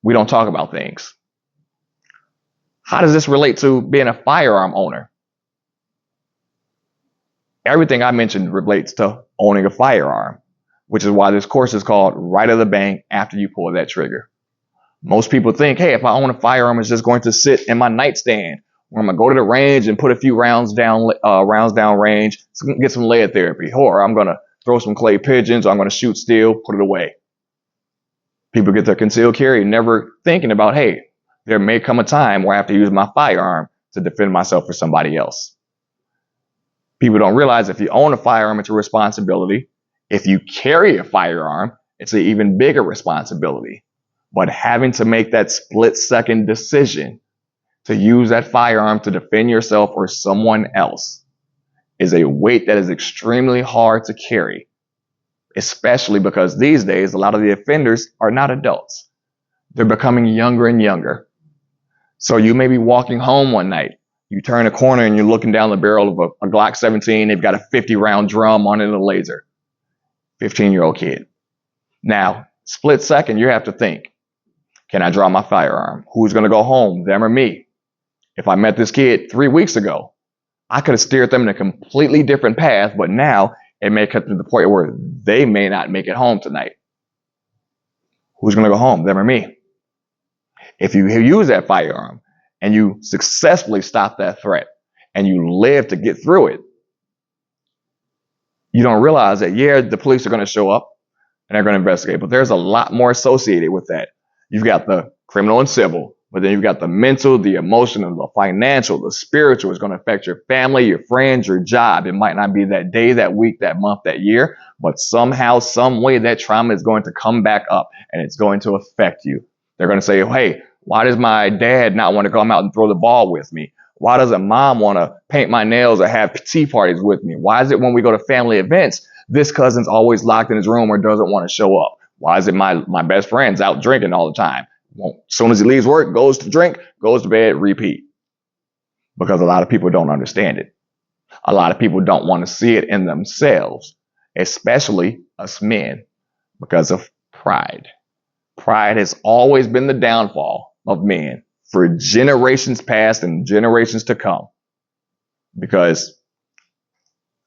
We don't talk about things. How does this relate to being a firearm owner? Everything I mentioned relates to owning a firearm, which is why this course is called Right of the Bang After You Pull That Trigger. Most people think, hey, if I own a firearm, it's just going to sit in my nightstand, or I'm going to go to the range and put a few rounds down range, get some lead therapy, or I'm going to throw some clay pigeons, or I'm going to shoot steel, put it away. People get their concealed carry never thinking about, hey, there may come a time where I have to use my firearm to defend myself or somebody else. People don't realize if you own a firearm, it's a responsibility. If you carry a firearm, it's an even bigger responsibility. But having to make that split-second decision to use that firearm to defend yourself or someone else is a weight that is extremely hard to carry, especially because these days, a lot of the offenders are not adults. They're becoming younger and younger. So you may be walking home one night. You turn a corner and you're looking down the barrel of a Glock 17. They've got a 50-round drum on it and a laser. 15-year-old kid. Now, split second, you have to think, can I draw my firearm? Who's going to go home, them or me? If I met this kid 3 weeks ago, I could have steered them in a completely different path, but now it may cut to the point where they may not make it home tonight. Who's going to go home, them or me? If you use that firearm and you successfully stop that threat and you live to get through it, you don't realize that, yeah, the police are going to show up and they're going to investigate, but there's a lot more associated with that. You've got the criminal and civil, but then you've got the mental, the emotional, the financial, the spiritual. It's going to affect your family, your friends, your job. It might not be that day, that week, that month, that year, but somehow, some way that trauma is going to come back up and it's going to affect you. They're going to say, hey, why does my dad not want to come out and throw the ball with me? Why doesn't mom want to paint my nails or have tea parties with me? Why is it when we go to family events, this cousin's always locked in his room or doesn't want to show up? Why is it my best friend's out drinking all the time? Well, as soon as he leaves work, goes to drink, goes to bed, repeat. Because a lot of people don't understand it. A lot of people don't want to see it in themselves, especially us men, because of pride. Pride has always been the downfall of men for generations past and generations to come. Because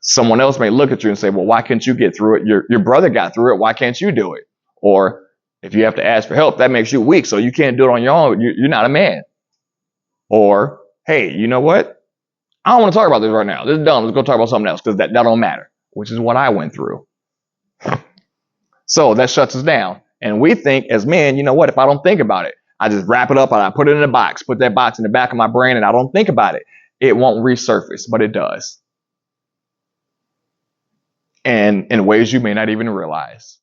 someone else may look at you and say, well, why can't you get through it? Your brother got through it. Why can't you do it? Or if you have to ask for help, that makes you weak, so you can't do it on your own. You're not a man. Or, hey, you know what? I don't want to talk about this right now. This is dumb. Let's go talk about something else because that don't matter, which is what I went through. So that shuts us down. And we think as men, you know what? If I don't think about it, I just wrap it up and I put it in a box, put that box in the back of my brain and I don't think about it. It won't resurface, but it does. And in ways you may not even realize.